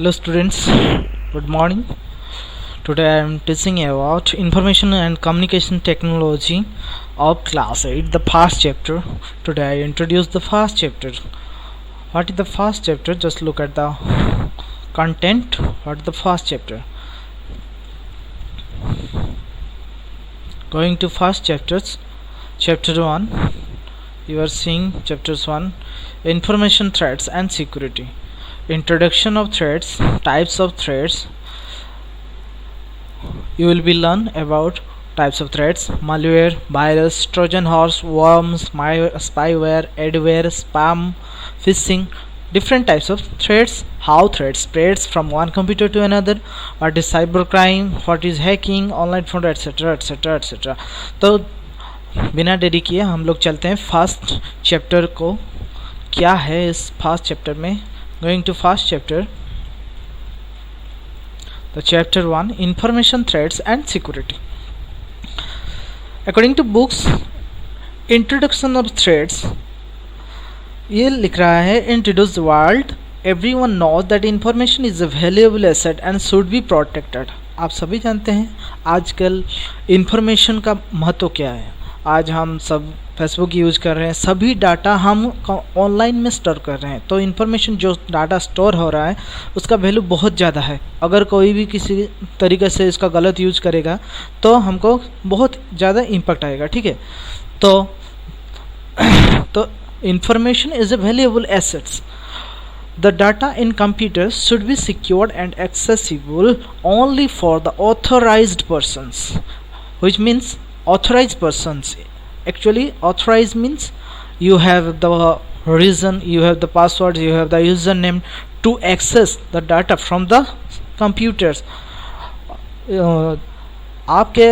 Hello students, good morning. Today I am teaching about information and communication technology of class 8, the first chapter. Today I introduce the first chapter. What is the first chapter? Just look at the content. What is the first chapter? Going to first chapters. Chapter 1. You are seeing chapters 1, information threats and security. Introduction of threats, types of threats. You will be learn about types of threats: malware, virus, trojan horse, worms, spyware, adware, spam, phishing. Different types of threats, how threats spreads from one computer to another, what is cybercrime, what is hacking, online fraud, etc etc etc. तो बिना देरी किए हम लोग चलते हैं first chapter को. क्या है इस फर्स्ट चैप्टर में? Going to first chapter, the chapter 1, information threats and security. According to books, introduction of threats, ये लिख रहा है, in today's world everyone knows that information is a valuable asset and should be protected. आप सभी जानते हैं आजकल information का महत्व क्या है. आज हम सब फेसबुक यूज़ कर रहे हैं, सभी डाटा हम ऑनलाइन में स्टोर कर रहे हैं. तो इन्फॉर्मेशन जो डाटा स्टोर हो रहा है उसका वैल्यू बहुत ज़्यादा है. अगर कोई भी किसी तरीके से इसका गलत यूज़ करेगा तो हमको बहुत ज़्यादा इम्पैक्ट आएगा. ठीक है, तो information is a valuable assets. The data in computers should be secured and accessible only for the authorized persons, which means authorized persons. Actually, authorized means you have the reason, you have the password, you have the username to access the data from the computers. आपके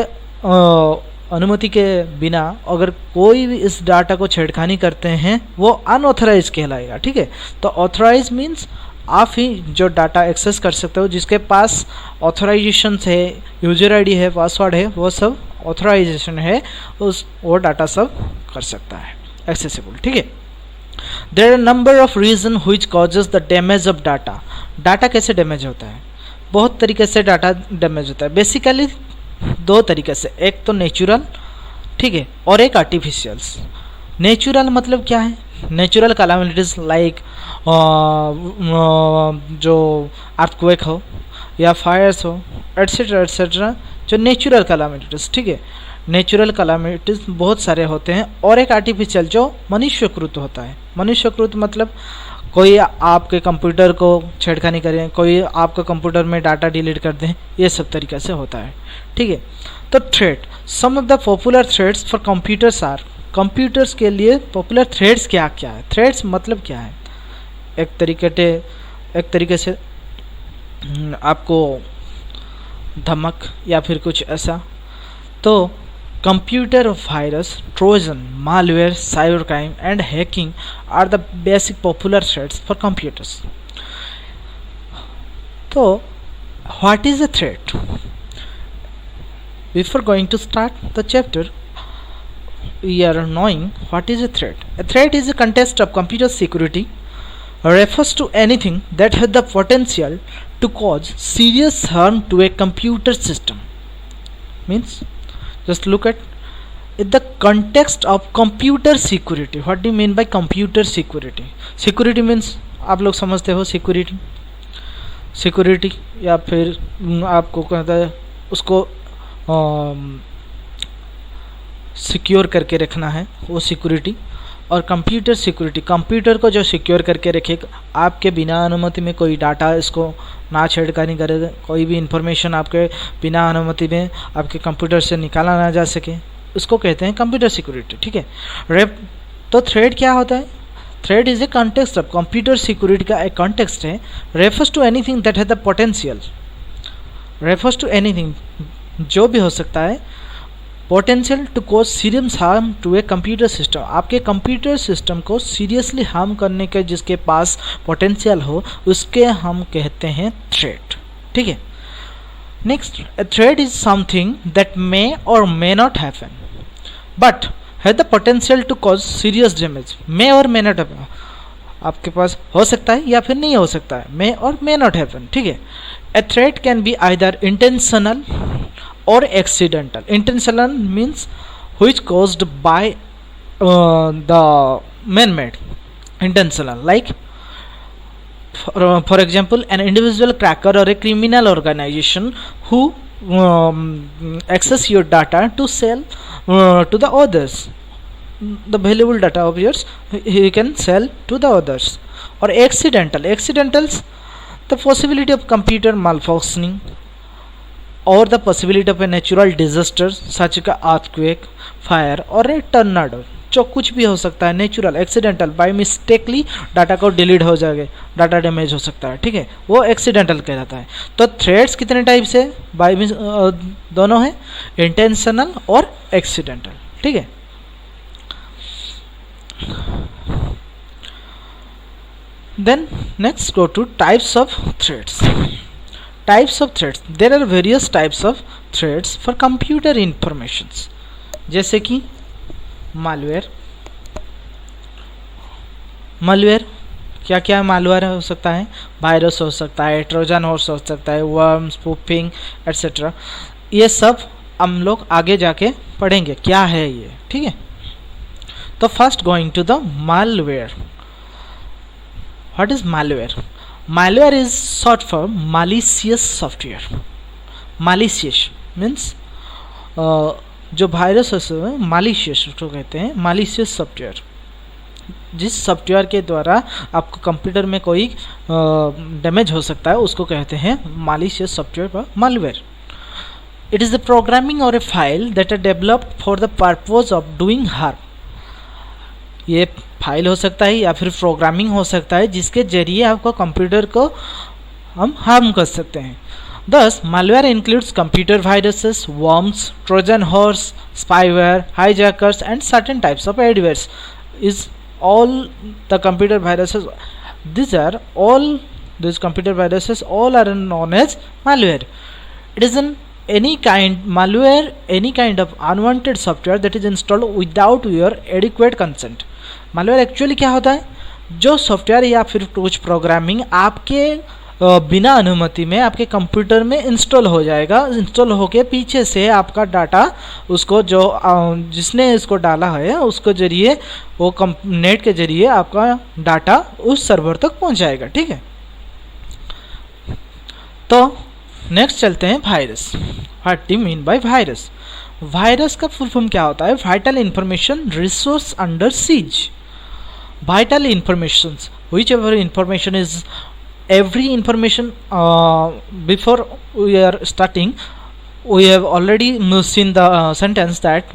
अनुमति के बिना अगर कोई भी इस data को छेड़खानी करते हैं वो अनऑथराइज कहलाएगा. ठीक है, तो ऑथराइज मीन्स आप ही जो डाटा एक्सेस कर सकते हो, जिसके पास ऑथराइजेशन है, यूजर आईडी है, पासवर्ड है, वो सब ऑथराइजेशन है, वो डाटा सब कर सकता है एक्सेसिबल. ठीक है, there are number of reason which causes the damage of data. Data कैसे डैमेज होता है? बहुत तरीके से डाटा डैमेज होता है. बेसिकली दो तरीके से, एक तो नेचुरल, ठीक है, और एक आर्टिफिशियल्स. नेचुरल मतलब क्या है? नेचुरल कैलामिटीज लाइक जो अर्थक्वेक हो या फायर्स हो, एट्सेट्रा एट्सेट्रा, जो नेचुरल कैलामिटीज. ठीक है, नेचुरल कैलामिटीज बहुत सारे होते हैं. और एक आर्टिफिशियल जो मनुष्यकृत होता है. मनुष्यकृत मतलब कोई आपके कंप्यूटर को छेड़खानी करें, कोई आपके कंप्यूटर में डाटा डिलीट कर दें, ये सब तरीके से होता है. ठीक है, तो threat, some of the popular threats for computers are. Computers के लिए पॉपुलर थ्रेट्स क्या क्या है? थ्रेट्स मतलब क्या है? एक तरीके से आपको धमक या फिर कुछ ऐसा. तो computer virus, trojan, malware, cybercrime and hacking are the basic popular threats for computers. So what is a threat? Before going to start the chapter, we are knowing what is a threat. A threat is a contest of computer security, refers to anything that has the potential to cause serious harm to a computer system. Means just look at the context of computer security. What do you mean by computer security? Security means आप लोग समझते हो security या फिर आपको कहता है उसको सिक्योर करके रखना है, वो सिक्योरिटी. और कंप्यूटर सिक्योरिटी, कंप्यूटर को जो सिक्योर करके रखेगा, आपके बिना अनुमति में कोई डाटा इसको ना छेड़खानी करेगा, कोई भी इंफॉर्मेशन आपके बिना अनुमति में आपके कंप्यूटर से निकाला ना जा सके, उसको कहते हैं कंप्यूटर सिक्योरिटी. ठीक है, तो थ्रेट क्या होता है? Threat is a context of computer security का एक कॉन्टेक्स्ट है. Refers to anything that has the potential, refers to anything जो भी हो सकता है, potential to cause serious harm to a computer system. आपके कंप्यूटर सिस्टम को सीरियसली हार्म करने के जिसके पास पोटेंशियल हो उसके हम कहते हैं थ्रेट. ठीक है, next, a threat is something that may or may not happen but has the potential to cause serious damage. May or may not happen. आपके पास हो सकता है या फिर नहीं हो सकता है, मे और मे नॉट हैपन, ठीक है। A threat can be either intentional or accidental. Intentional means which caused by the man-made. Intentional, like for example an individual cracker or a criminal organization who access your data to sell to the others. The valuable data of yours he can sell to the others. Or accidentals, the possibility of computer malfunctioning or the possibility of a natural disaster such as earthquake, fire or a tornado. जो कुछ भी हो सकता है, natural, accidental, by mistakenly data को delete हो जाएगा, data damage हो सकता है, ठीक है, वो एक्सीडेंटल कहलाता है। तो थ्रेड्स कितने टाइप से, बाय दोनों है, इंटेंशनल और एक्सीडेंटल, ठीक है। Then next go to types of threads. Types of threats. There are various types of threats for computer informations. जैसे कि malware क्या क्या malware हो सकता है, वायरस हो सकता है, ट्रोजन हॉर्स हो सकता है, वर्म, स्पूफिंग एट्सेट्रा। ये सब हम लोग आगे जाके पढ़ेंगे क्या है ये, ठीक है। तो first going to the malware. What is malware? Malware is short for malicious software. Malicious means जो वायरस है malicious उसको कहते हैं, malicious software। जिस सॉफ्टवेयर के द्वारा आपको कंप्यूटर में कोई डैमेज हो सकता है उसको कहते हैं malicious software or malware. It is the programming or a file that are developed for the purpose of doing harm. ये फाइल हो सकता है या फिर प्रोग्रामिंग हो सकता है जिसके जरिए आपको कंप्यूटर को हम हार्म कर सकते हैं। Thus, malware includes computer viruses, worms, Trojan horse, spyware, hijackers, and certain types of adwares. Is all the computer viruses? These computer viruses all are known as malware. It is any kind of unwanted software that is installed without your adequate consent. malware actually क्या होता है, जो software या फिर कुछ programming आपके बिना अनुमति में आपके कंप्यूटर में इंस्टॉल हो जाएगा। इंस्टॉल होके पीछे से आपका डाटा उसको जो जिसने इसको डाला है उसको जरिए वो नेट के जरिए आपका डाटा उस सर्वर तक पहुंचाएगा, ठीक है। तो नेक्स्ट चलते हैं virus. What do you mean by virus? Virus का फुल फॉर्म क्या होता है? Vital information resource under seize. Vital informations, whichever information is every information. Before we are starting, we have already seen the sentence that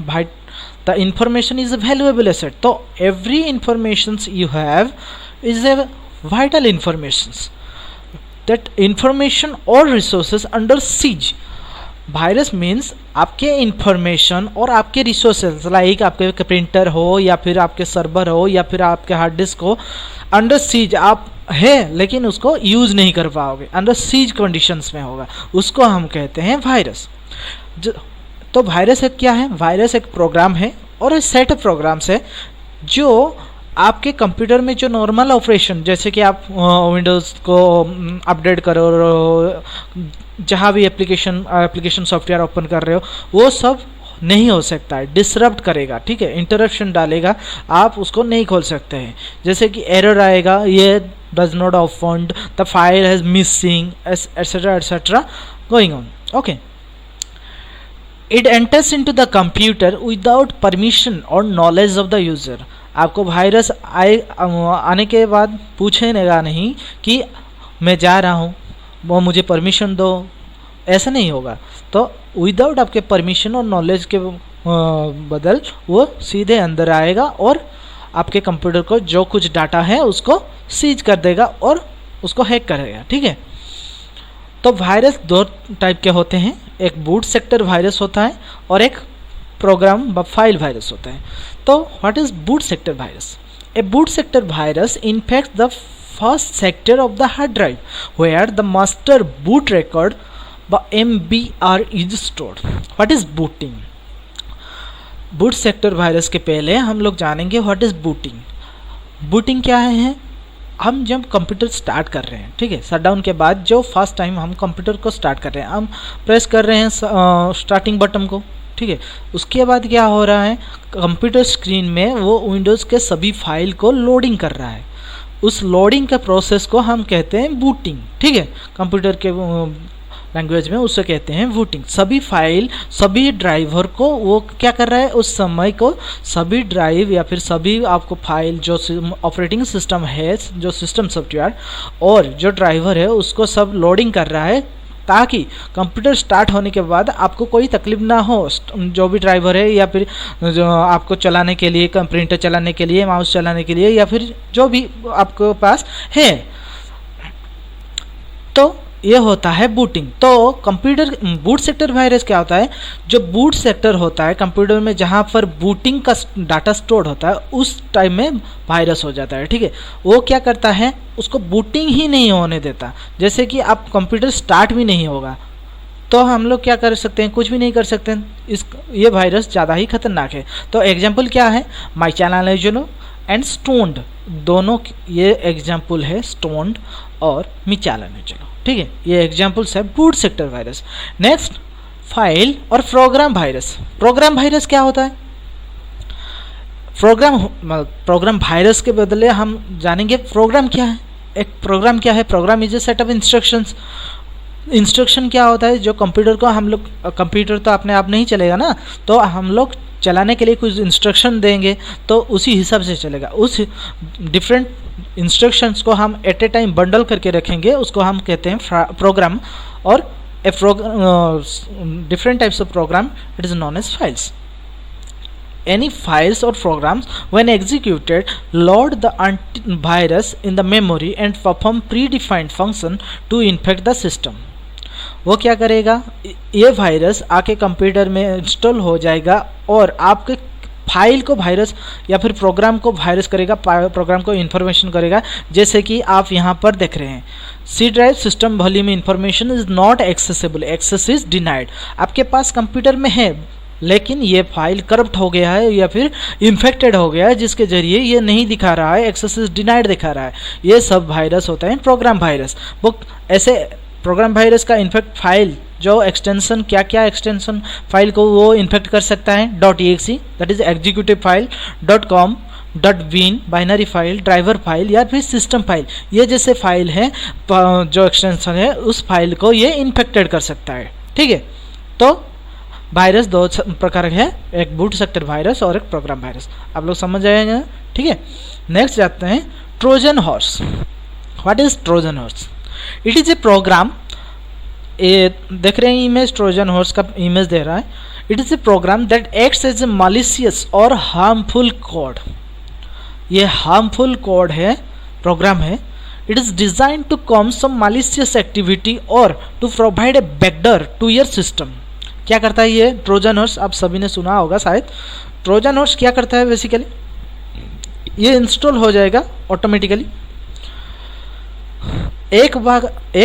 the information is a valuable asset. So every informations you have is a vital informations. That information or resources under siege. Virus means आपके information और आपके resources, like आपके printer हो या फिर आपके server हो या फिर आपके हार्ड डिस्क हो, अंडर सीज आप है लेकिन उसको यूज़ नहीं कर पाओगे, अंडर सीज कंडीशंस में होगा, उसको हम कहते हैं वायरस। तो वायरस एक क्या है? वायरस एक प्रोग्राम है और एक सेट ऑफ प्रोग्राम्स है जो आपके कंप्यूटर में जो नॉर्मल ऑपरेशन, जैसे कि आप विंडोज़ को अपडेट करो, जहाँ भी एप्लीकेशन सॉफ्टवेयर ओपन कर रहे हो, वो सब नहीं हो सकता है, डिसरप्ट करेगा, ठीक है, इंटरप्शन डालेगा, आप उसको नहीं खोल सकते हैं। जैसे कि एरर आएगा, ये does not found, the file has missing, etcetera etcetera going on, okay. It enters into the computer without permission और नॉलेज ऑफ द यूज़र। आपको वायरस आने के बाद पूछेगा नहीं कि मैं जा रहा हूँ, वो मुझे परमिशन दो, ऐसा नहीं होगा। तो विदाउट आपके परमिशन और नॉलेज के बदल वो सीधे अंदर आएगा और आपके कंप्यूटर को जो कुछ डाटा है उसको सीज कर देगा और उसको हैक करेगा, ठीक है। तो वायरस दो टाइप के होते हैं, एक बूट सेक्टर वायरस होता है और एक प्रोग्राम व फाइल वायरस होता है। तो what is boot sector virus? A boot sector virus infects the first sector of the hard drive where the master boot record by MBR is stored. What is booting? boot sector virus के पहले हम लोग जानेंगे what is booting. booting क्या है? हम जब computer start कर रहे हैं, ठीक है, शटडाउन के बाद जो फर्स्ट टाइम हम कंप्यूटर को स्टार्ट कर रहे हैं, हम प्रेस कर रहे हैं स्टार्टिंग बटन को, ठीक है, उसके बाद क्या हो रहा है, कंप्यूटर स्क्रीन में वो विंडोज़ के सभी फाइल को लोडिंग कर रहा है। उस लोडिंग के प्रोसेस को हम कहते हैं बूटिंग, ठीक है, कंप्यूटर के लैंग्वेज में उसे कहते हैं बूटिंग। सभी फाइल, सभी ड्राइवर को वो क्या कर रहा है, उस समय को सभी ड्राइव या फिर सभी आपको फाइल जो ऑपरेटिंग सिस्टम है, जो सिस्टम सॉफ्टवेयर और जो ड्राइवर है उसको सब लोडिंग कर रहा है, ताकि कंप्यूटर स्टार्ट होने के बाद आपको कोई तकलीफ ना हो। जो भी ड्राइवर है या फिर जो आपको चलाने के लिए, प्रिंटर चलाने के लिए, माउस चलाने के लिए या फिर जो भी आपके पास है, तो ये होता है बूटिंग। तो कंप्यूटर बूट सेक्टर वायरस क्या होता है, जो बूट सेक्टर होता है कंप्यूटर में जहाँ पर बूटिंग का डाटा स्टोर होता है, उस टाइम में वायरस हो जाता है, ठीक है। वो क्या करता है, उसको बूटिंग ही नहीं होने देता। जैसे कि आप कंप्यूटर स्टार्ट भी नहीं होगा तो हम लोग क्या कर सकते हैं, कुछ भी नहीं कर सकते हैं। ये वायरस ज़्यादा ही खतरनाक है। तो एग्जाम्पल क्या है, माइचालानोजनो एंड स्टोन्ड, दोनों ये एग्जाम्पल है, स्टोन्ड और मिचालानोजनो, ठीक है, ये एग्जाम्पल्स है boot sector virus. Next, file और प्रोग्राम वायरस। प्रोग्राम वायरस क्या होता है, प्रोग्राम वायरस के बदले हम जानेंगे प्रोग्राम क्या है। एक प्रोग्राम क्या है, program is a set of instructions. Instruction क्या होता है, जो कंप्यूटर को हम लोग, कंप्यूटर तो अपने आप नहीं चलेगा ना, तो हम लोग चलाने के लिए कुछ इंस्ट्रक्शन देंगे तो उसी हिसाब से चलेगा। उस डिफरेंट इंस्ट्रक्शंस को हम एट ए टाइम बंडल करके रखेंगे, उसको हम कहते हैं प्रोग्राम। और a different types of program, it is known as files. Any files or programs when executed load the antivirus in the memory and perform predefined function to infect the system। वो क्या करेगा, ये virus आके computer में install हो जाएगा और आपके फाइल को वायरस या फिर प्रोग्राम को वायरस करेगा, प्रोग्राम को इन्फॉर्मेशन करेगा। जैसे कि आप यहाँ पर देख रहे हैं, C drive system volume information is not accessible, access is denied. आपके पास कंप्यूटर में है लेकिन ये फाइल करप्ट हो गया है या फिर इन्फेक्टेड हो गया है, जिसके जरिए ये नहीं दिखा रहा है, एक्सेस इज डिनाइड दिखा रहा है। ये सब वायरस होता है प्रोग्राम वायरस। वो ऐसे प्रोग्राम वायरस का इन्फेक्ट फाइल, जो एक्सटेंशन, क्या क्या एक्सटेंशन फाइल को वो इन्फेक्ट कर सकता है, .exe that is executive file, .com, .bin binary file, driver file या फिर सिस्टम फाइल, ये जैसे फाइल है जो एक्सटेंशन है उस फाइल को ये इन्फेक्टेड कर सकता है, ठीक है। तो वायरस दो प्रकार है, एक बूट सेक्टर वायरस और एक प्रोग्राम वायरस। आप लोग समझ जाएंगे, ठीक है। नेक्स्ट जाते हैं Trojan horse. What is Trojan horse? It is a program, ये देख रहे हैं इमेज, ट्रोजन हॉर्स का इमेज दे रहा है। It is a program that acts as a malicious or harmful code. ये हार्मफुल कोड है, प्रोग्राम है। It is design to come some malicious activity or to provide a backdoor to your system. क्या करता है ये Trojan horse? आप सभी ने सुना होगा शायद। ट्रोजन हॉर्स क्या करता है बेसिकली, ये इंस्टॉल हो जाएगा ऑटोमेटिकली। एक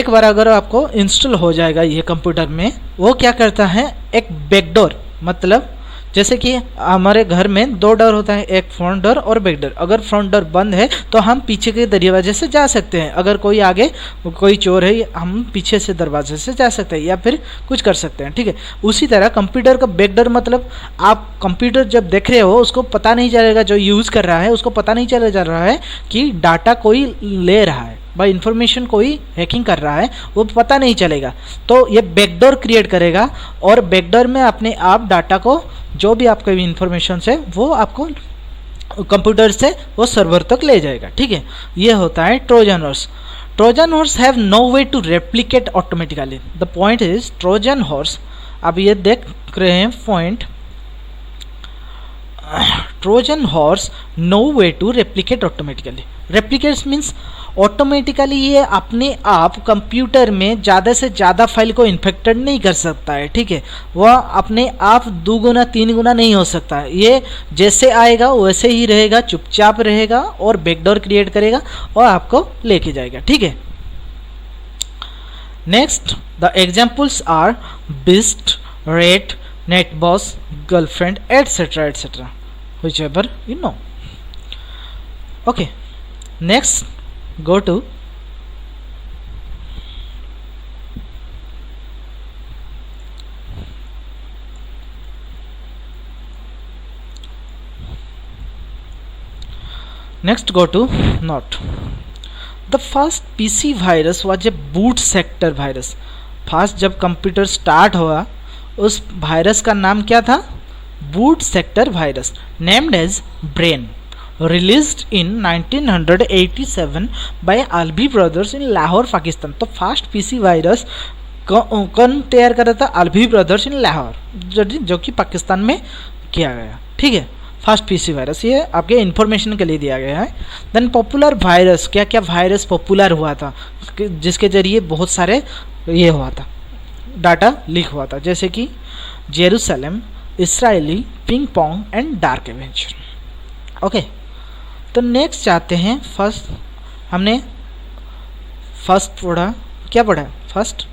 बार अगर आपको इंस्टॉल हो जाएगा ये कंप्यूटर में, वो क्या करता है, एक बैकडोर, मतलब जैसे कि हमारे घर में दो डोर होता है, एक फ्रंट डोर और बैक डोर। अगर फ्रंट डोर बंद है तो हम पीछे के दरवाजे से जा सकते हैं, अगर कोई आगे कोई चोर है हम पीछे से दरवाजे से जा सकते हैं या फिर कुछ कर सकते हैं, ठीक है। उसी तरह कंप्यूटर का बैक डोर मतलब आप कंप्यूटर जब देख रहे हो उसको पता नहीं चलेगा, जो यूज़ कर रहा है उसको पता नहीं चला जा रहा है कि डाटा कोई ले रहा है, भाई इन्फॉर्मेशन कोई हैकिंग कर रहा है, वो पता नहीं चलेगा। तो ये बैकडोर क्रिएट करेगा और बैकडोर में अपने आप डाटा को, जो भी आपके इन्फॉर्मेशन है वो आपको कंप्यूटर से वो सर्वर तक ले जाएगा, ठीक है। ये होता है Trojan horse. Trojan horse have no way to replicate automatically. The point is Trojan horse, अब ये देख रहे हैं point, Trojan horse no way to replicate automatically. Replicates means automatically ये अपने आप कंप्यूटर में ज़्यादा से ज़्यादा फाइल को इन्फेक्टेड नहीं कर सकता है, ठीक है। वह अपने आप 2 गुना 3 गुना नहीं हो सकता है। ये जैसे आएगा वैसे ही रहेगा, चुपचाप रहेगा और बैकडोर क्रिएट करेगा और आपको लेके जाएगा, ठीक है। Next the examples are Beast, RAT, NetBus, girlfriend etcetera etcetera, whichever you know. Okay, next go to next, go to not. The first PC virus was a boot sector virus. First जब computer start हुआ उस virus का नाम क्या था? Boot sector virus, named as Brain, released in 1987 by Alvi brothers in Lahore, Pakistan. तो first PC virus कौन तैयार कर रहा था? अल्वी ब्रदर्स इन लाहौर, जो कि पाकिस्तान में किया गया. ठीक है, फर्स्ट पीसी वायरस, ये आपके इन्फॉर्मेशन के लिए दिया गया है. देन पॉपुलर वायरस, क्या क्या वायरस पॉपुलर हुआ था जिसके जरिए बहुत सारे ये हुआ था, डाटा लीक हुआ था, जैसे कि Jerusalem, Israeli, ping pong and Dark Avenger. Okay, तो नेक्स्ट जाते हैं. फर्स्ट हमने फर्स्ट पढ़ा, क्या पढ़ा? फर्स्ट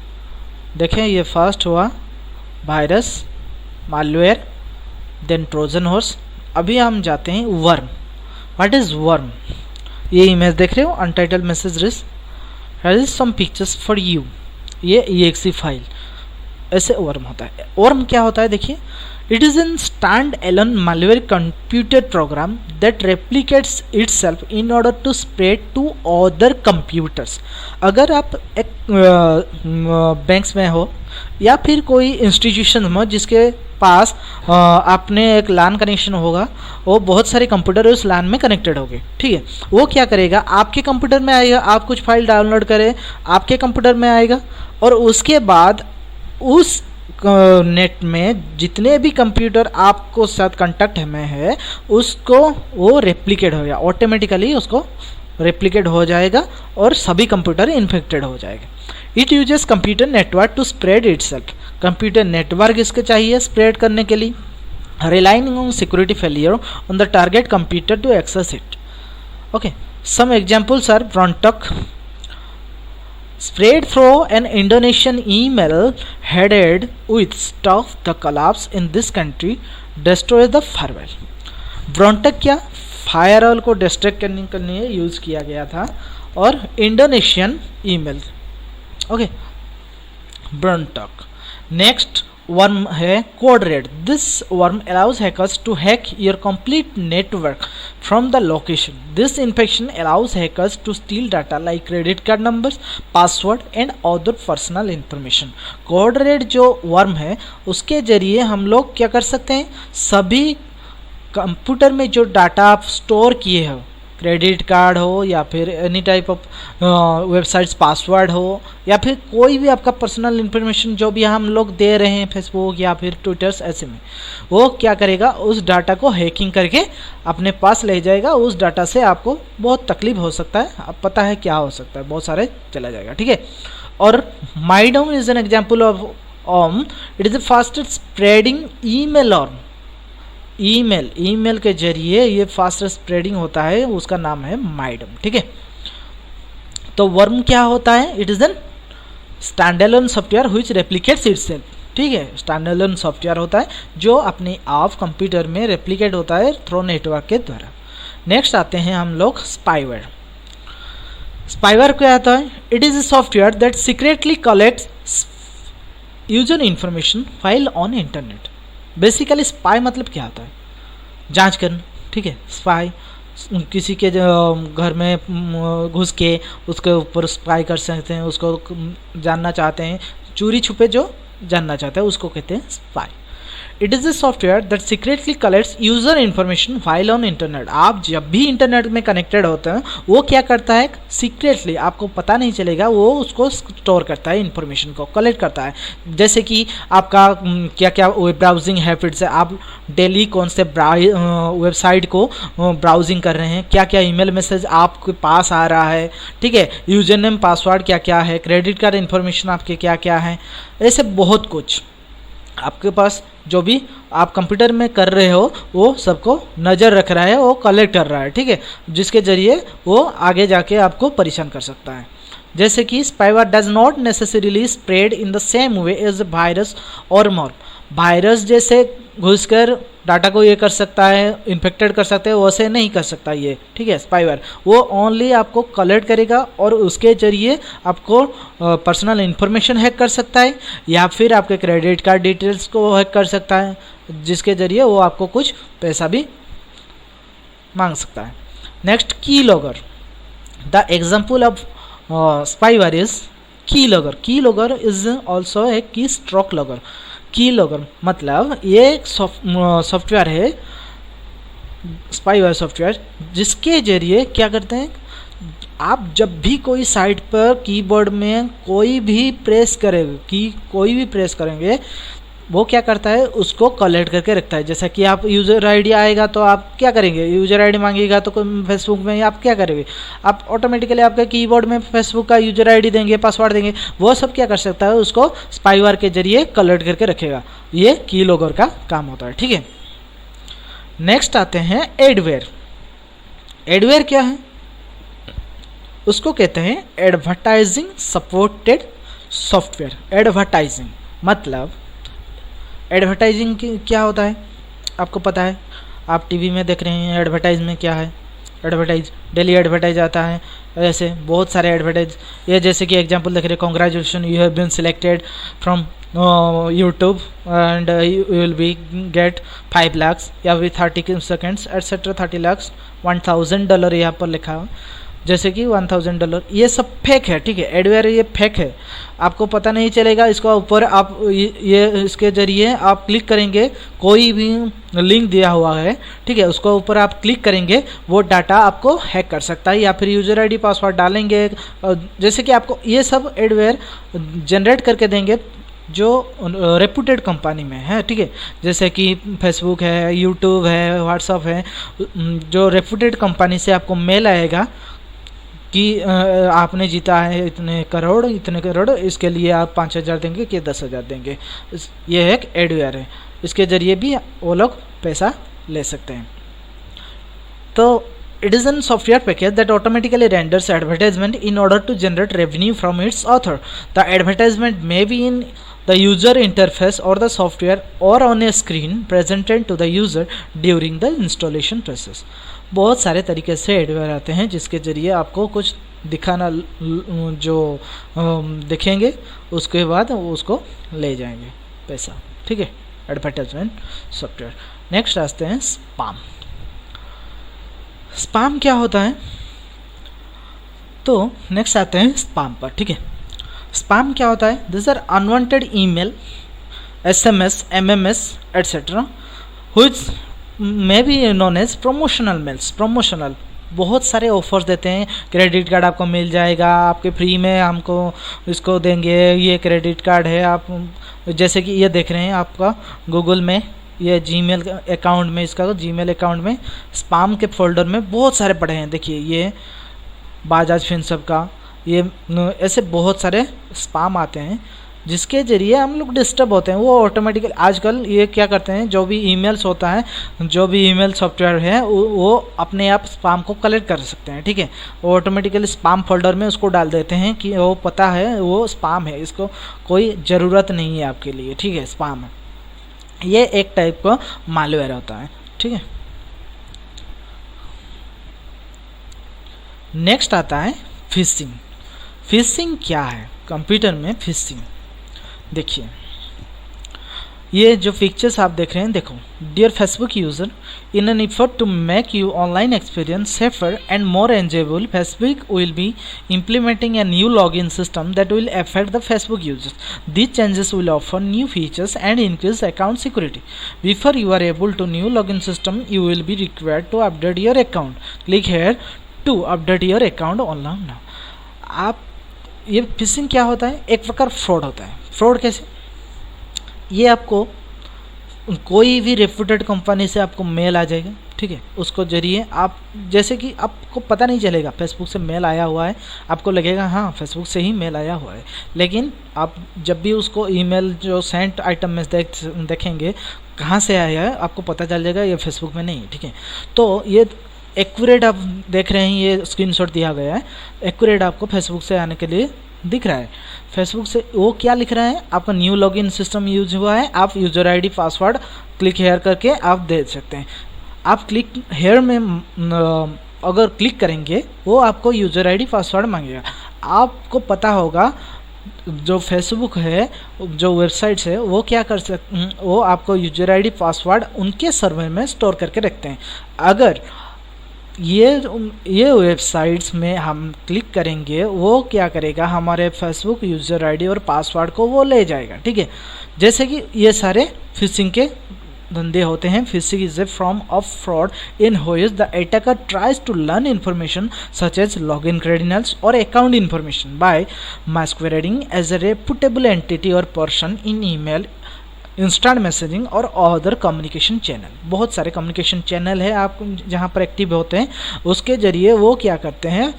देखें, ये फर्स्ट हुआ virus, malware, then Trojan horse. अभी हम जाते हैं वर्म. What is worm? ये इमेज देख रहे हो, अनटाइटल्ड मैसेज रिस, here is some pictures for you. ये EXE फाइल, ऐसे वर्म होता है. वर्म क्या होता है देखिए, it is an stand alone malware computer program that replicates itself in order to spread to other computers. अगर आप एक बैंक्स में हो या फिर कोई इंस्टीट्यूशन हो जिसके पास आपने एक LAN कनेक्शन होगा, वो बहुत सारे कंप्यूटर उस LAN में कनेक्टेड होंगे. ठीक है, वो क्या करेगा, आपके कंप्यूटर में आएगा, आप कुछ फाइल डाउनलोड करें, आपके कंप्यूटर में आएगा, और उसके बाद उस नेट में जितने भी कंप्यूटर आपको साथ कांटेक्ट में है उसको वो रेप्लिकेट हो गया, ऑटोमेटिकली उसको रेप्लिकेट हो जाएगा और सभी कंप्यूटर इन्फेक्टेड हो जाएगा. It uses computer network to spread itself. Computer network इसके चाहिए स्प्रेड करने के लिए, relying on security failure on the target computer to access it. Okay, some examples are Frontok, spread through an Indonesian email headed with "Stop the collapse in this country, destroy the firewall." Frontok क्या firewall को distract करने के लिए use किया गया था, और Indonesian email. Okay, Frontok. Next worm है code red. This worm allows hackers to hack your complete network from the location. This infection allows hackers to steal data like credit card numbers, password and other personal information. Code red जो worm है उसके जरिए हम लोग क्या कर सकते हैं, सभी कंप्यूटर में जो डाटा आप स्टोर किए हो, क्रेडिट कार्ड हो या फिर any type of websites, password हो या फिर कोई भी आपका पर्सनल इन्फॉर्मेशन जो भी हम लोग दे रहे हैं फेसबुक या फिर ट्विटर्स, ऐसे में वो क्या करेगा, उस डाटा को हैकिंग करके अपने पास ले जाएगा. उस डाटा से आपको बहुत तकलीफ हो सकता है, अब पता है क्या हो सकता है, बहुत सारे चला जाएगा. ठीक है, और MyDoom is an example of worm. It is the fastest spreading email worm. Email के जरिए ये फास्ट स्प्रेडिंग होता है, उसका नाम है माइडम. ठीक है, तो वर्म क्या होता है? It is N standalone software which replicates itself. ठीक है, स्टैंडअलोन सॉफ्टवेयर होता है जो अपने आप कंप्यूटर में रेप्लिकेट होता है थ्रू नेटवर्क के द्वारा. नेक्स्ट आते हैं हम लोग स्पाईवेयर. स्पाईवेयर क्या होता है? It is a software that secretly collects user information file on internet. Basically spy मतलब क्या होता है? जांच करना. ठीक है, स्पाई किसी के घर में घुस के उसके ऊपर स्पाई कर सकते हैं, उसको जानना चाहते हैं, चोरी छुपे जो जानना चाहते हैं उसको कहते हैं spy. It is a software that secretly collects user information file on internet. आप जब भी इंटरनेट में कनेक्टेड होते हैं वो क्या करता है, सीक्रेटली आपको पता नहीं चलेगा, वो उसको स्टोर करता है, इन्फॉर्मेशन को कलेक्ट करता है. जैसे कि आपका क्या क्या वेब ब्राउजिंग हैबिट्स है, आप डेली कौन से वेबसाइट को ब्राउजिंग कर रहे हैं, क्या क्या ईमेल मैसेज आपके पास आ रहा है. ठीक है, यूजर नेम पासवर्ड क्या क्या है, क्रेडिट कार्ड इन्फॉर्मेशन आपके क्या क्या है, ऐसे बहुत कुछ आपके पास जो भी आप कंप्यूटर में कर रहे हो वो सबको नज़र रख रहा है, वो कलेक्ट कर रहा है. ठीक है, जिसके ज़रिए वो आगे जाके आपको परेशान कर सकता है. जैसे कि spyware does not necessarily spread in the same way as virus और मॉर्म. वायरस जैसे घुसकर डाटा को ये कर सकता है, इन्फेक्टेड कर सकते हैं, वैसे नहीं कर सकता ये, ठीक है। स्पाईवेयर वो ओनली आपको कलेक्ट करेगा और उसके जरिए आपको पर्सनल इन्फॉर्मेशन हैक कर सकता है, या फिर आपके क्रेडिट कार्ड डिटेल्स को हैक कर सकता है, जिसके जरिए वो आपको कुछ पैसा भी मांग सकता है। नेक्स्ट, की logger. The example of spyware is की लॉगर। की लॉगर इज ऑल्सो ए की स्ट्रोक लॉगर। की लॉगर मतलब ये एक सॉफ्टवेयर है, स्पाईवेयर सॉफ्टवेयर, जिसके जरिए क्या करते हैं, आप जब भी कोई साइट पर कीबोर्ड में कोई भी प्रेस करेंगे वो क्या करता है, उसको कलेक्ट करके रखता है। जैसा कि आप यूज़र आईडी आएगा तो आप क्या करेंगे, यूज़र आईडी मांगेगा तो फेसबुक में आप क्या करेंगे, आप ऑटोमेटिकली आपके कीबोर्ड में फेसबुक का यूज़र आईडी देंगे, पासवर्ड देंगे, वो सब क्या कर सकता है, उसको स्पाईवेयर के जरिए कलेक्ट करके रखेगा। ये की लॉगर का काम होता है, ठीक है। नेक्स्ट आते हैं एडवेयर। एडवेयर क्या है, उसको कहते हैं एडवर्टाइजिंग सपोर्टेड सॉफ्टवेयर। एडवर्टाइजिंग मतलब एडवर्टाइजिंग क्या होता है आपको पता है, आप टीवी में देख रहे हैं एडवर्टाइज में क्या है, एडवर्टाइज डेली एडवर्टाइज आता है, ऐसे बहुत सारे एडवर्टाइज। ये जैसे कि एग्जांपल देख रहे हैं, congratulation you have been selected from YouTube and you will be get 5 lakh या फिर 30 सेकेंड्स एटसेट्रा 30 लाख $1000 यहाँ पर लिखा है, जैसे कि $1000। ये सब फेक है, ठीक है। एडवेयर ये फेक है, आपको पता नहीं चलेगा। इसको ऊपर आप ये इसके जरिए आप क्लिक करेंगे, कोई भी लिंक दिया हुआ है, ठीक है, उसको ऊपर आप क्लिक करेंगे, वो डाटा आपको हैक कर सकता है, या फिर यूज़र आईडी पासवर्ड डालेंगे, जैसे कि आपको ये सब एडवेयर जनरेट करके देंगे जो रेपुटेड कंपनी में है, ठीक है। जैसे कि फेसबुक है, यूट्यूब है, व्हाट्सअप है, जो रेपुटेड कंपनी से आपको मेल आएगा कि आपने जीता है इतने करोड़, इसके लिए आप 5000 देंगे कि 10,000 देंगे। ये एक एडवेयर है, इसके ज़रिए भी वो लोग पैसा ले सकते हैं। तो it is an software package that automatically renders advertisement in order to generate revenue from its author. The advertisement may be in the user interface or the software or on a screen presented to the user during the installation process। बहुत सारे तरीके से adware आते हैं जिसके ज़रिए आपको कुछ दिखाना, जो दिखेंगे उसके बाद उसको ले जाएंगे पैसा, ठीक है। Advertisement software. नेक्स्ट आते हैं स्पैम। स्पैम क्या होता है, तो नेक्स्ट आते हैं स्पैम पर, ठीक है। स्पैम क्या होता है, this are unwanted email, SMS, MMS etcetera which may be known as promotional mails. Promotional बहुत सारे ऑफर्स देते हैं, क्रेडिट कार्ड आपको मिल जाएगा, आपके फ्री में हमको इसको देंगे, ये क्रेडिट कार्ड है। आप जैसे कि ये देख रहे हैं आपका गूगल में, ये जीमेल अकाउंट में, इसका जीमेल अकाउंट में स्पैम के फोल्डर में बहुत सारे पड़े हैं। देखिए ये बजाज फिनसर्व का, ये ऐसे बहुत सारे स्पैम आते हैं जिसके ज़रिए हम लोग डिस्टर्ब होते हैं। वो ऑटोमेटिकली आजकल ये क्या करते हैं, जो भी ईमेल्स होता है, जो भी ईमेल सॉफ्टवेयर है, वो अपने आप स्पैम को कलेक्ट कर सकते हैं, ठीक है। वो ऑटोमेटिकली स्पैम फोल्डर में उसको डाल देते हैं कि वो पता है वो स्पैम है, इसको कोई ज़रूरत नहीं है आपके लिए, ठीक है। स्पैम है, ये एक टाइप का मालवेयर होता है, ठीक है। नेक्स्ट आता है फिशिंग। फिशिंग क्या है, कंप्यूटर में फिशिंग देखिए, ये जो पिक्चर्स आप देख रहे हैं, देखो, dear Facebook user, in an effort to make you online experience safer and more enjoyable, Facebook will be implementing a new login system that will affect the Facebook users. These changes will offer new features and increase account security. Before you are able to new login system, you will be required to update your account. Click here to update your account online now. आप ये fishing क्या होता है, एक प्रकार fraud होता है। Fraud कैसे, ये आपको कोई भी रेप्यूटेड कंपनी से आपको मेल आ जाएगा, ठीक है, उसको जरिए आप, जैसे कि आपको पता नहीं चलेगा फेसबुक से मेल आया हुआ है, आपको लगेगा हाँ फेसबुक से ही मेल आया हुआ है, लेकिन आप जब भी उसको ईमेल जो सेंट आइटम में देखेंगे कहाँ से आया है, आपको पता चल जाएगा ये फेसबुक में नहीं, ठीक है। तो ये एक्यूरेट आप देख रहे हैं, ये स्क्रीनशॉट दिया गया है, एक्यूरेट आपको फेसबुक से आने के लिए दिख रहा है फेसबुक से वो क्या लिख रहा है, आपका न्यू लॉगिन सिस्टम यूज हुआ है, आप user ID password click here करके आप दे सकते हैं। आप क्लिक हेयर में अगर क्लिक करेंगे वो आपको यूजर आईडी पासवर्ड मांगेगा। आपको पता होगा जो फेसबुक है, जो वेबसाइट्स है, वो क्या कर सकते, वो आपको यूजर आईडी पासवर्ड उनके सर्वर में स्टोर करके रखते हैं। अगर ये वेबसाइट्स में हम क्लिक करेंगे वो क्या करेगा, हमारे फेसबुक यूज़र आईडी और पासवर्ड को वो ले जाएगा। ठीक है, जैसे कि ये सारे फिशिंग के धंधे होते हैं। Phishing is a form of fraud in which the attacker tries to learn information such as login credentials or account information by masquerading as a reputable entity or person in email, instant messaging और other communication channel. बहुत सारे communication channel है आप जहाँ पर active होते हैं, उसके ज़रिए वो क्या करते हैं,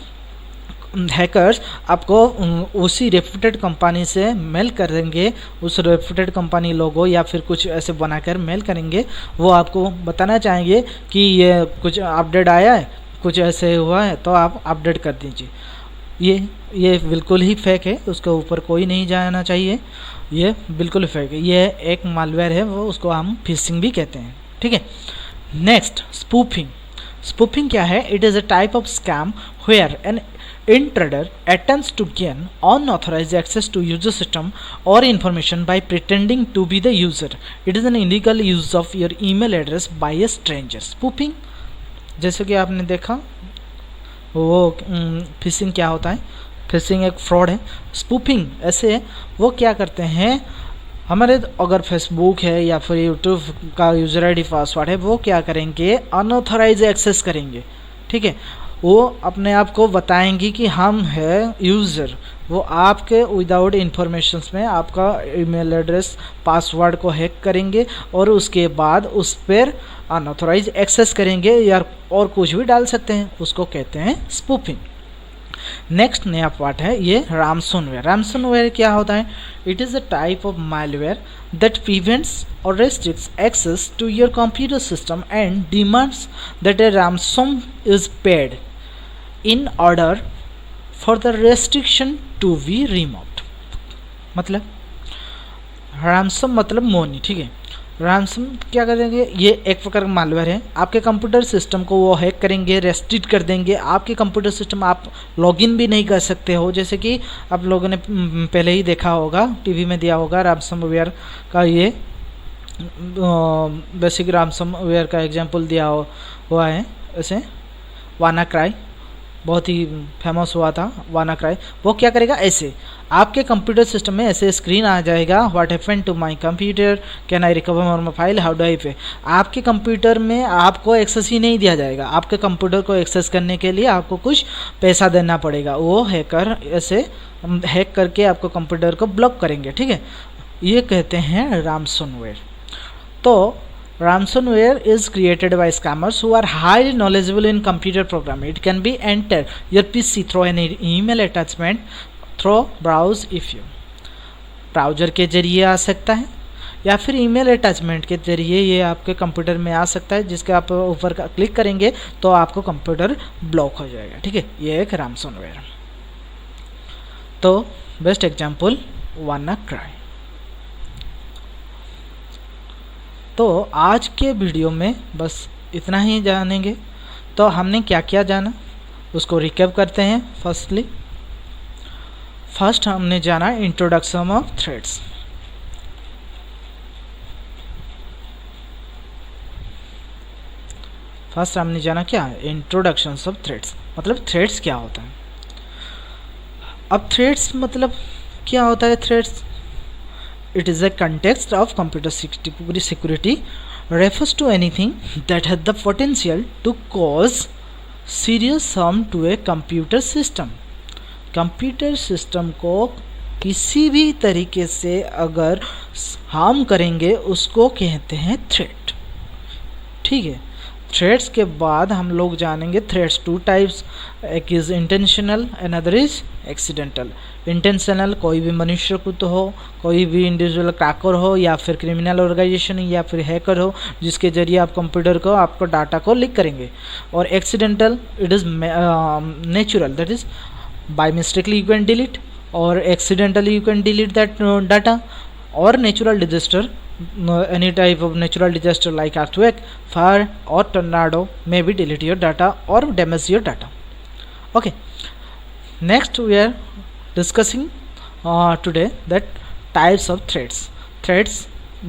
हैकर्स आपको उसी रेप्यूटेड कंपनी से मेल करेंगे, उस रेप्यूटेड कंपनी लोगो या फिर कुछ ऐसे बनाकर मेल करेंगे। वो आपको बताना चाहेंगे कि ये कुछ अपडेट आया है, कुछ ऐसे हुआ है तो आप अपडेट कर दीजिए। ये बिल्कुल ही फेक है, उसके ऊपर कोई नहीं जाना चाहिए, ये बिल्कुल फेक है। ये एक मालवेयर है, वो उसको हम फिशिंग भी कहते हैं। ठीक है, नेक्स्ट स्पूफिंग। स्पूफिंग क्या है? It is a type of scam where an intruder attempts to gain unauthorized access to user system or information by pretending to be the user. It is an illegal use of your email address by a stranger. Spoofing, जैसे कि आपने देखा वो fishing क्या होता है, fishing एक fraud है। स्पूफिंग ऐसे वो क्या करते हैं, हमारे अगर फेसबुक है या फिर यूट्यूब का यूज़र आईडी पासवर्ड है, वो क्या करेंगे, अनऑथराइज एक्सेस करेंगे। ठीक है, वो अपने आप को बताएंगी कि हम है यूज़र, वो आपके विदाउट इन्फॉर्मेशन में आपका ईमेल एड्रेस पासवर्ड को हैक करेंगे और उसके बाद उस पर अनऑथराइज एक्सेस करेंगे या और कुछ भी डाल सकते हैं, उसको कहते हैं स्पूफिंग। नेक्स्ट नया पार्ट है ये रैंसमवेयर। रैंसमवेयर क्या होता है? It is a type of malware that prevents or restricts access to your computer system and demands that a ransom is paid in order for the restriction to be removed। मतलब ransom मतलब मोनी। ठीक है, ransom क्या करेंगे, ये एक प्रकार का मालवेयर है, आपके कंप्यूटर सिस्टम को वो हैक करेंगे, रेस्ट्रिक्ट कर देंगे। आपके कंप्यूटर सिस्टम आप लॉगिन भी नहीं कर सकते हो, जैसे कि आप लोगों ने पहले ही देखा होगा, टीवी में दिया होगा रैंसमवेयर का। ये बेसिक रैंसमवेयर का एग्जांपल दिया हुआ है। ऐसे वानाक्राई बहुत ही फेमस हुआ था, वानाक्राई। वो क्या करेगा, ऐसे आपके कंप्यूटर सिस्टम में ऐसे स्क्रीन आ जाएगा, what happened to my computer, can I recover my file, how do I pay. आपके कंप्यूटर में आपको एक्सेस ही नहीं दिया जाएगा, आपके कंप्यूटर को एक्सेस करने के लिए आपको कुछ पैसा देना पड़ेगा। वो हैकर ऐसे हैक करके आपको कंप्यूटर को ब्लॉक करेंगे। ठीक है, ये कहते हैं रैंसमवेयर। तो ransomware is created by scammers who are highly knowledgeable in computer programming. It can be entered your PC through an email attachment through browse if you browser के जरिए आ सकता है या फिर ईमेल अटैचमेंट के जरिए ये आपके कंप्यूटर में आ सकता है, जिसके आप ऊपर का क्लिक करेंगे तो आपको कंप्यूटर ब्लॉक हो जाएगा। ठीक है, ये एक ransomware। तो बेस्ट एग्जांपल वानाक्राई। तो आज के वीडियो में बस इतना ही जानेंगे। तो हमने क्या क्या जाना उसको रिकैप करते हैं। फर्स्ट हमने जाना इंट्रोडक्शन ऑफ थ्रेड्स। फर्स्ट हमने जाना क्या, इंट्रोडक्शन ऑफ थ्रेड्स, मतलब थ्रेड्स क्या होता है। अब थ्रेड्स मतलब क्या होता है, threads it is a context of computer security refers to anything that has the potential to cause serious harm to a computer system। Computer system को किसी भी तरीके से अगर हार्म करेंगे उसको कहते हैं थ्रेट। ठीक है, थ्रेट्स के बाद हम लोग जानेंगे थ्रेट्स टू टाइप्स, एक is intentional, another is accidental. Intentional कोई भी मनुष्य को तो हो, कोई भी इंडिविजुअल क्रैकर हो या फिर क्रिमिनल ऑर्गेनाइजेशन या फिर हैकर हो, जिसके जरिए आप कंप्यूटर को आपको डाटा को लीक करेंगे। और accidental it is natural, that is by mistakenly you can delete, or accidentally you can delete that data, or natural disaster, any type of natural disaster like earthquake, fire or tornado maybe delete your data or damage your data. Okay, next we are discussing today that types of threats,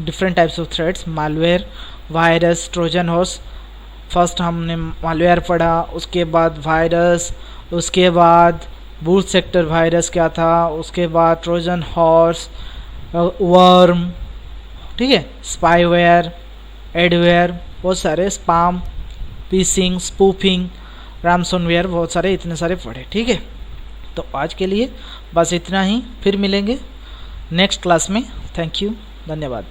different types of threats, malware, virus, Trojan horse. First हमने malware पढ़ा, उसके बाद virus, उसके बाद boot sector virus क्या था, उसके बाद ट्रोजन हॉर्स, वर्म, ठीक है, स्पाईवेयर, एडवेयर, बहुत सारे, स्पाम, पीसिंग, स्पूफिंग, रैमसोनवेयर, बहुत सारे, इतने सारे पढ़े. ठीक है, तो आज के लिए बस इतना ही. फिर मिलेंगे नेक्स्ट क्लास में. थैंक यू, धन्यवाद.